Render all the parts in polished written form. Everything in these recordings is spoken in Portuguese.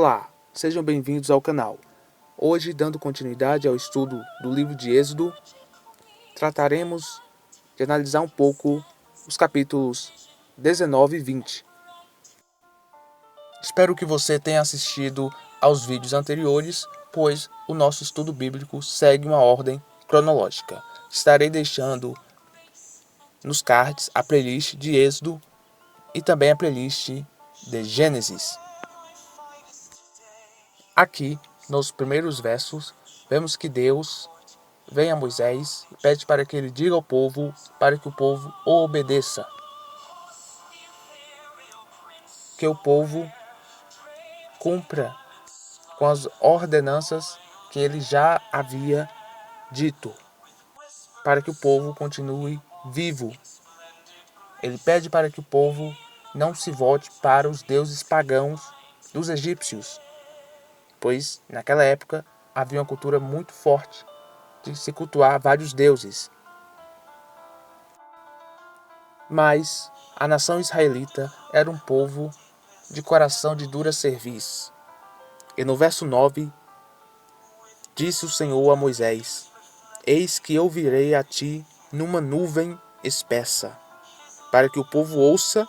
Olá, sejam bem-vindos ao canal. Hoje, dando continuidade ao estudo do livro de Êxodo, trataremos de analisar um pouco os capítulos 19 e 20. Espero que você tenha assistido aos vídeos anteriores, pois o nosso estudo bíblico segue uma ordem cronológica. Estarei deixando nos cards a playlist de Êxodo e também a playlist de Gênesis. Aqui, nos primeiros versos, vemos que Deus vem a Moisés e pede para que ele diga ao povo, para que o povo o obedeça. Que o povo cumpra com as ordenanças que ele já havia dito, para que o povo continue vivo. Ele pede para que o povo não se volte para os deuses pagãos dos egípcios, pois naquela época havia uma cultura muito forte de se cultuar vários deuses. Mas a nação israelita era um povo de coração de dura cerviz. E no verso 9, disse o Senhor a Moisés: Eis que eu virei a ti numa nuvem espessa, para que o povo ouça,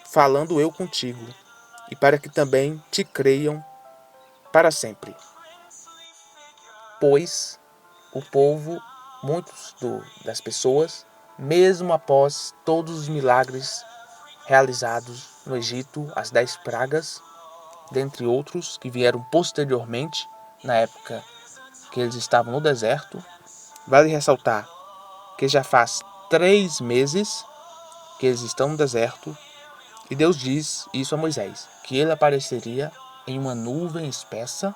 falando eu contigo, e para que também te creiam para sempre. Pois o povo, muitos das pessoas, mesmo após todos os milagres realizados no Egito, as 10 pragas, dentre outros que vieram posteriormente, na época que eles estavam no deserto. Vale ressaltar que já faz 3 meses que eles estão no deserto, e Deus diz isso a Moisés, que ele apareceria em uma nuvem espessa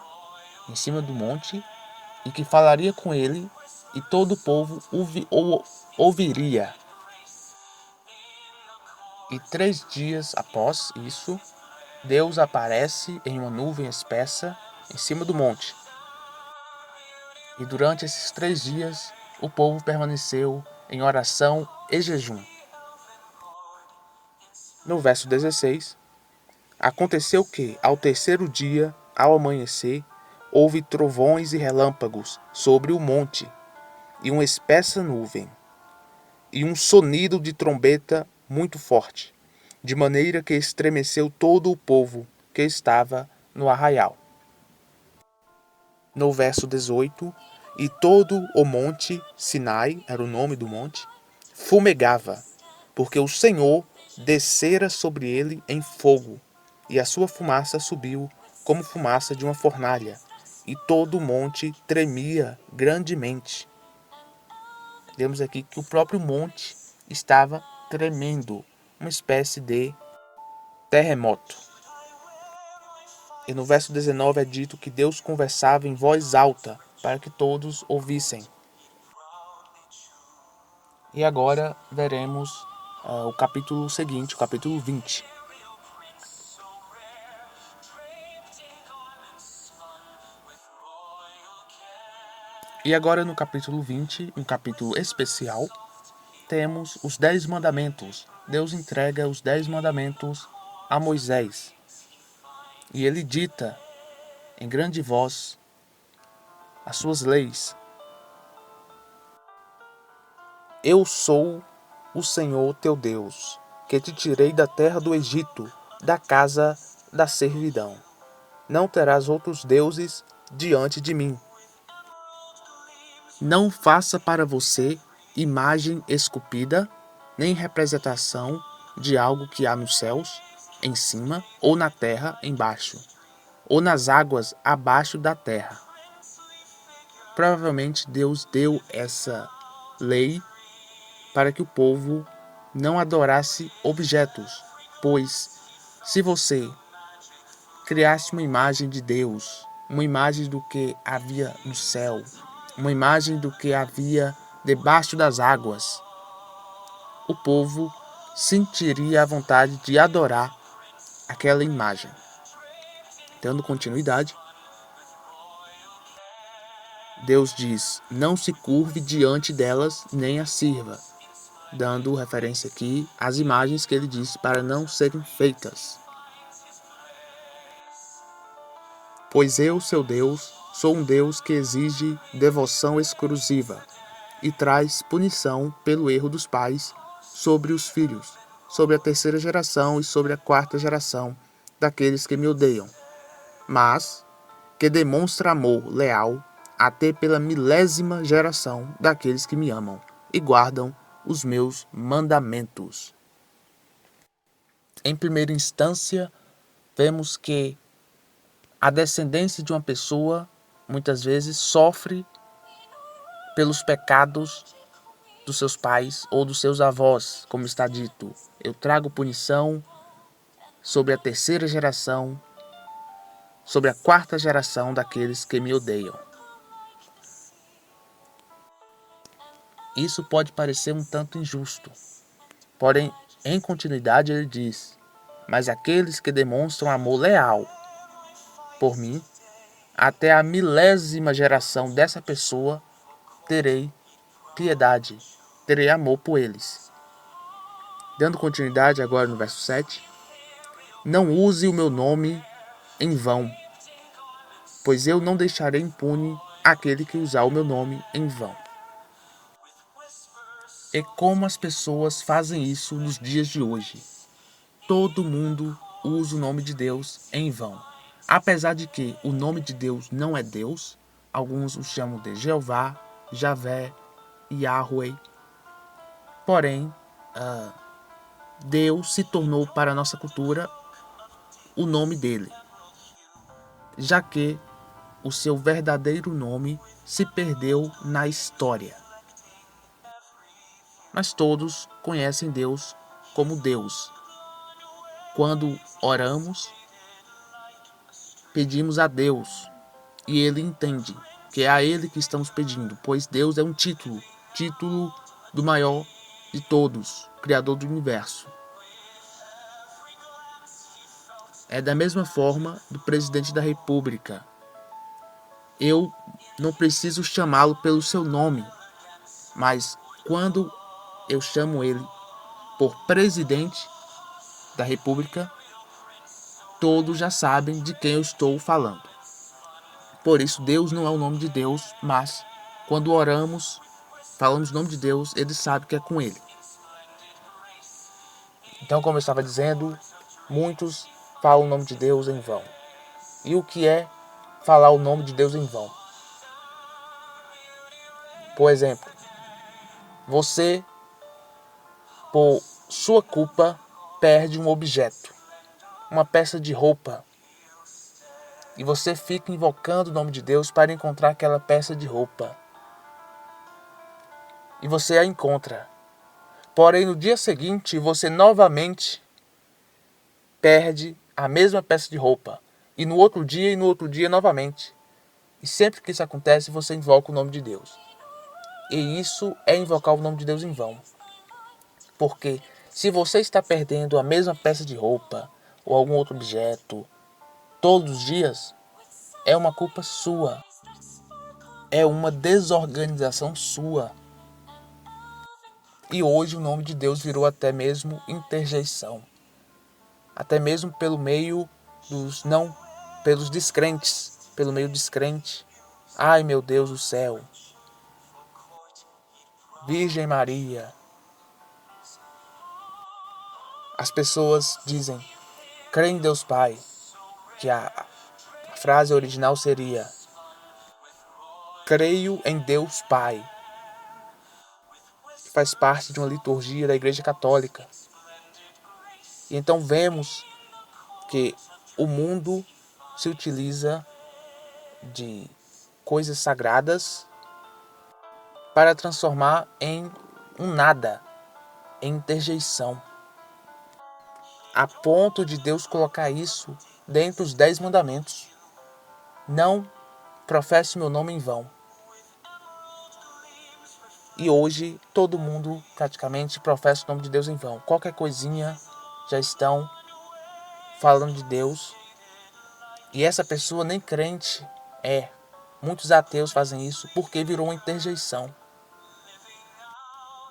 em cima do monte e que falaria com ele e todo o povo ouviria. E 3 dias após isso, Deus aparece em uma nuvem espessa em cima do monte. E durante esses 3 dias, o povo permaneceu em oração e jejum. No verso 16, aconteceu que, ao 3º dia, ao amanhecer, houve trovões e relâmpagos sobre o monte, e uma espessa nuvem, e um sonido de trombeta muito forte, de maneira que estremeceu todo o povo que estava no arraial. No verso 18, e todo o monte Sinai, era o nome do monte, fumegava, porque o Senhor descera sobre ele em fogo, e a sua fumaça subiu como fumaça de uma fornalha, e todo o monte tremia grandemente. Vemos aqui que o próprio monte estava tremendo, uma espécie de terremoto. E no verso 19 é dito que Deus conversava em voz alta para que todos ouvissem. E agora veremos o capítulo seguinte, o capítulo 20. E agora no capítulo 20, um capítulo especial, temos os 10 mandamentos. Deus entrega os 10 mandamentos a Moisés. E ele dita em grande voz as suas leis. Eu sou o Senhor teu Deus, que te tirei da terra do Egito, da casa da servidão. Não terás outros deuses diante de mim. Não faça para você imagem esculpida, nem representação de algo que há nos céus, em cima, ou na terra, embaixo, ou nas águas abaixo da terra. Provavelmente Deus deu essa lei para que o povo não adorasse objetos, pois se você criasse uma imagem de Deus, uma imagem do que havia no céu, uma imagem do que havia debaixo das águas, o povo sentiria a vontade de adorar aquela imagem. Dando continuidade, Deus diz: não se curve diante delas nem a sirva, dando referência aqui às imagens que ele disse para não serem feitas. Pois eu, seu Deus, sou um Deus que exige devoção exclusiva e traz punição pelo erro dos pais sobre os filhos, sobre a terceira geração e sobre a quarta geração daqueles que me odeiam, mas que demonstra amor leal até pela milésima geração daqueles que me amam e guardam os meus mandamentos. Em primeira instância, vemos que a descendência de uma pessoa muitas vezes sofre pelos pecados dos seus pais ou dos seus avós, como está dito. Eu trago punição sobre a terceira geração, sobre a quarta geração daqueles que me odeiam. Isso pode parecer um tanto injusto, porém, em continuidade ele diz: mas aqueles que demonstram amor leal por mim, até a milésima geração dessa pessoa, terei piedade, terei amor por eles. Dando continuidade agora no verso 7. Não use o meu nome em vão, pois eu não deixarei impune aquele que usar o meu nome em vão. E como as pessoas fazem isso nos dias de hoje? Todo mundo usa o nome de Deus em vão. Apesar de que o nome de Deus não é Deus, alguns o chamam de Jeová, Javé, Yahweh. Porém, Deus se tornou para a nossa cultura o nome dele, já que o seu verdadeiro nome se perdeu na história. Mas todos conhecem Deus como Deus. Quando oramos, pedimos a Deus e Ele entende que é a Ele que estamos pedindo, pois Deus é um título do maior de todos, Criador do universo. É da mesma forma do presidente da República. Eu não preciso chamá-lo pelo seu nome, mas quando eu chamo ele por presidente da República, todos já sabem de quem eu estou falando. Por isso, Deus não é o nome de Deus, mas quando oramos, falamos o nome de Deus, ele sabe que é com ele. Então, como eu estava dizendo, muitos falam o nome de Deus em vão. E o que é falar o nome de Deus em vão? Por exemplo, você, por sua culpa, perde um objeto, uma peça de roupa, e você fica invocando o nome de Deus para encontrar aquela peça de roupa. E você a encontra. Porém, no dia seguinte, você novamente perde a mesma peça de roupa. E no outro dia novamente. E sempre que isso acontece, você invoca o nome de Deus. E isso é invocar o nome de Deus em vão. Porque se você está perdendo a mesma peça de roupa ou algum outro objeto todos os dias, é uma culpa sua. É uma desorganização sua. E hoje o nome de Deus virou até mesmo interjeição. Até mesmo pelo meio pelos descrentes. Pelo meio descrente. Ai, meu Deus do céu. Virgem Maria. As pessoas dizem, crê em Deus Pai. Que a frase original seria, creio em Deus Pai. Que faz parte de uma liturgia da Igreja Católica. E então vemos que o mundo se utiliza de coisas sagradas para transformar em um nada, em interjeição. A ponto de Deus colocar isso dentre os 10 mandamentos. Não professe meu nome em vão. E hoje todo mundo praticamente professa o nome de Deus em vão. Qualquer coisinha já estão falando de Deus. E essa pessoa nem crente é. Muitos ateus fazem isso porque virou uma interjeição.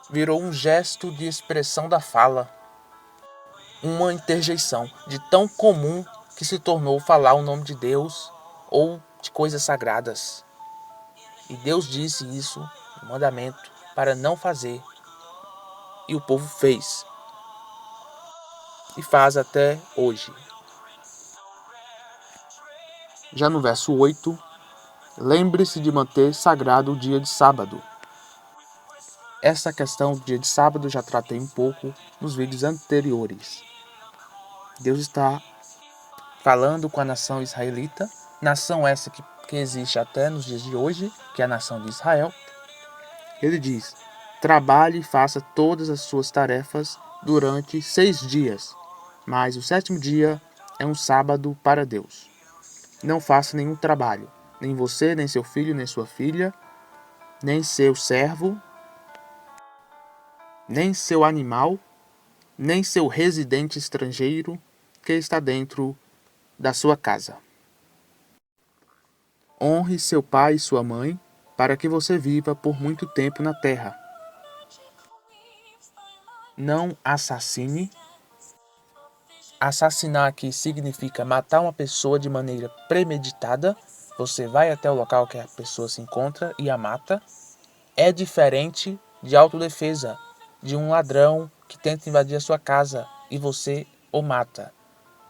Virou um gesto de expressão da fala. Uma interjeição de tão comum que se tornou falar o nome de Deus ou de coisas sagradas. E Deus disse isso no mandamento para não fazer. E o povo fez. E faz até hoje. Já no verso 8, lembre-se de manter sagrado o dia de sábado. Essa questão do dia de sábado já tratei um pouco nos vídeos anteriores. Deus está falando com a nação israelita, nação essa que existe até nos dias de hoje, que é a nação de Israel. Ele diz: trabalhe e faça todas as suas tarefas durante 6 dias, mas o 7º dia é um sábado para Deus. Não faça nenhum trabalho, nem você, nem seu filho, nem sua filha, nem seu servo, nem seu animal, nem seu residente estrangeiro que está dentro da sua casa. Honre seu pai e sua mãe, para que você viva por muito tempo na terra. Não assassine. Assassinar aqui significa matar uma pessoa de maneira premeditada. Você vai até o local que a pessoa se encontra e a mata. É diferente de autodefesa, de um ladrão que tenta invadir a sua casa e você o mata.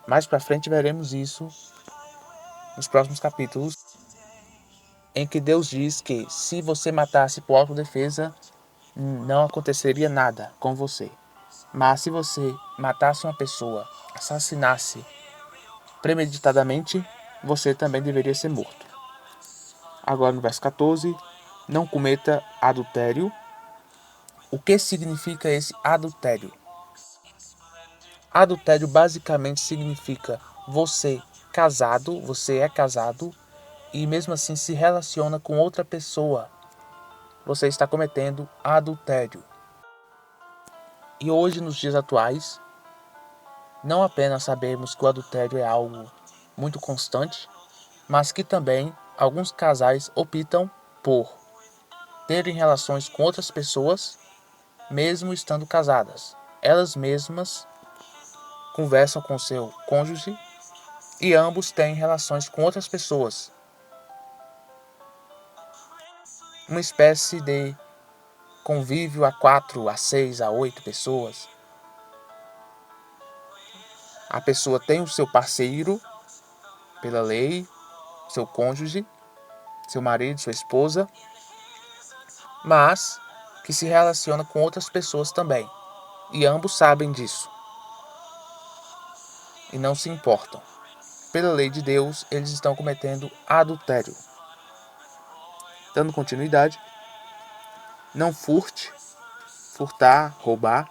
Mais pra frente veremos isso nos próximos capítulos, em que Deus diz que se você matasse por autodefesa, não aconteceria nada com você. Mas se você matasse uma pessoa, assassinasse premeditadamente, você também deveria ser morto. Agora no verso 14, não cometa adultério. O que significa esse adultério? Adultério basicamente significa você é casado e mesmo assim se relaciona com outra pessoa. Você está cometendo adultério. E hoje, nos dias atuais, não apenas sabemos que o adultério é algo muito constante, mas que também alguns casais optam por terem relações com outras pessoas, mesmo estando casadas. Elas mesmas conversam com seu cônjuge e ambos têm relações com outras pessoas. Uma espécie de convívio a 4, a 6, a 8 pessoas. A pessoa tem o seu parceiro, pela lei, seu cônjuge, seu marido, sua esposa, mas que se relaciona com outras pessoas também. E ambos sabem disso. E não se importam. Pela lei de Deus, eles estão cometendo adultério. Dando continuidade, não furte, furtar, roubar.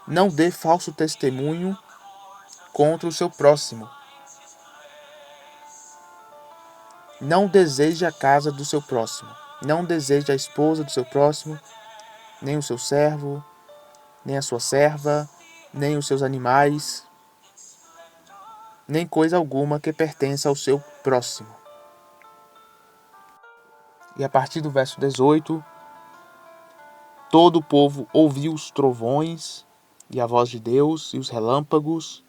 Não dê falso testemunho contra o seu próximo. Não deseje a casa do seu próximo. Não deseje a esposa do seu próximo, nem o seu servo, nem a sua serva, nem os seus animais, nem coisa alguma que pertença ao seu próximo. E a partir do verso 18, todo o povo ouviu os trovões e a voz de Deus e os relâmpagos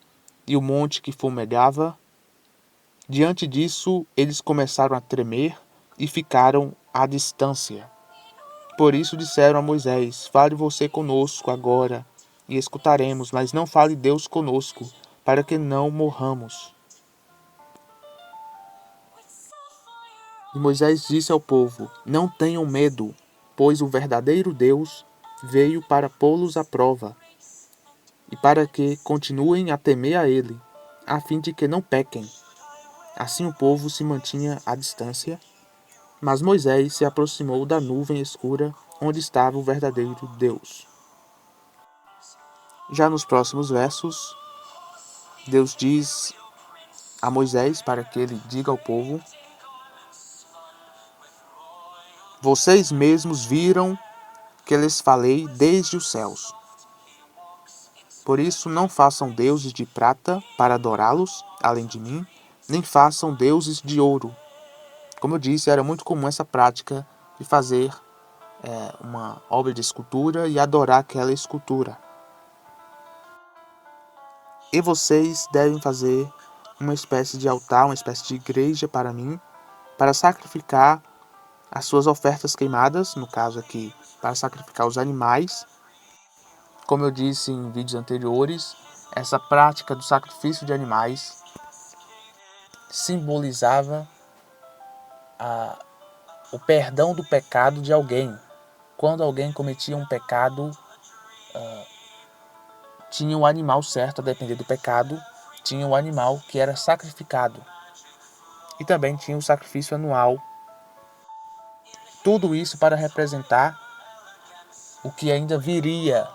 e o monte que fumegava. Diante disso, eles começaram a tremer e ficaram à distância. Por isso disseram a Moisés: fale você conosco agora e escutaremos, mas não fale Deus conosco, para que não morramos. E Moisés disse ao povo: não tenham medo, pois o verdadeiro Deus veio para pô-los à prova, e para que continuem a temer a ele, a fim de que não pequem. Assim o povo se mantinha à distância, mas Moisés se aproximou da nuvem escura onde estava o verdadeiro Deus. Já nos próximos versos, Deus diz a Moisés para que ele diga ao povo: vocês mesmos viram que lhes falei desde os céus. Por isso não façam deuses de prata para adorá-los, além de mim, nem façam deuses de ouro. Como eu disse, era muito comum essa prática de fazer uma obra de escultura e adorar aquela escultura. E vocês devem fazer uma espécie de altar, uma espécie de igreja para mim, para sacrificar as suas ofertas queimadas, no caso aqui, para sacrificar os animais. Como eu disse em vídeos anteriores, essa prática do sacrifício de animais simbolizava o perdão do pecado de alguém. Quando alguém cometia um pecado, tinha o animal certo a depender do pecado, tinha o animal que era sacrificado. E também tinha o sacrifício anual. Tudo isso para representar o que ainda viria.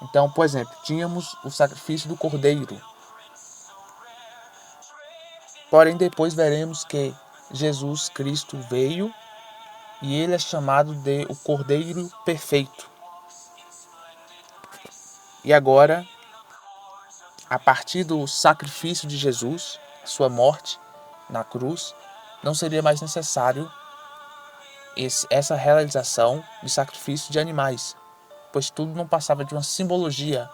Então, por exemplo, tínhamos o sacrifício do cordeiro. Porém, depois veremos que Jesus Cristo veio e ele é chamado de o Cordeiro Perfeito. E agora, a partir do sacrifício de Jesus, sua morte na cruz, não seria mais necessário essa realização de sacrifício de animais, pois tudo não passava de uma simbologia.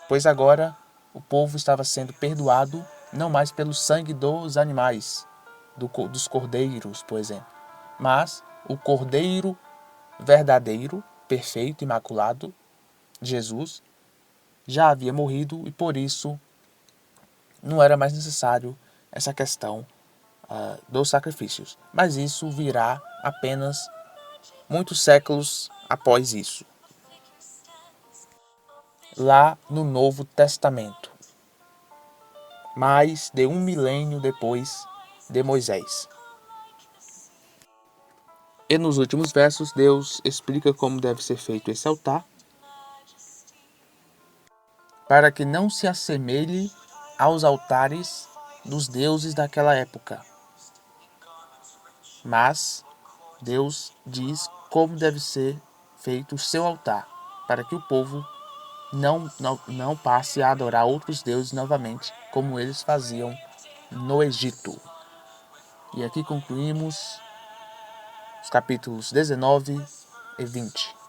Pois agora o povo estava sendo perdoado não mais pelo sangue dos animais, dos cordeiros, por exemplo, mas o cordeiro verdadeiro, perfeito, imaculado, Jesus, já havia morrido e por isso não era mais necessário essa questão dos sacrifícios. Mas isso virá apenas muitos séculos após isso, lá no Novo Testamento, mais de 1 milênio depois de Moisés. E nos últimos versos, Deus explica como deve ser feito esse altar, para que não se assemelhe aos altares dos deuses daquela época. Mas Deus diz como deve ser feito o seu altar, para que o povo não passe a adorar outros deuses novamente, como eles faziam no Egito. E aqui concluímos os capítulos 19 e 20.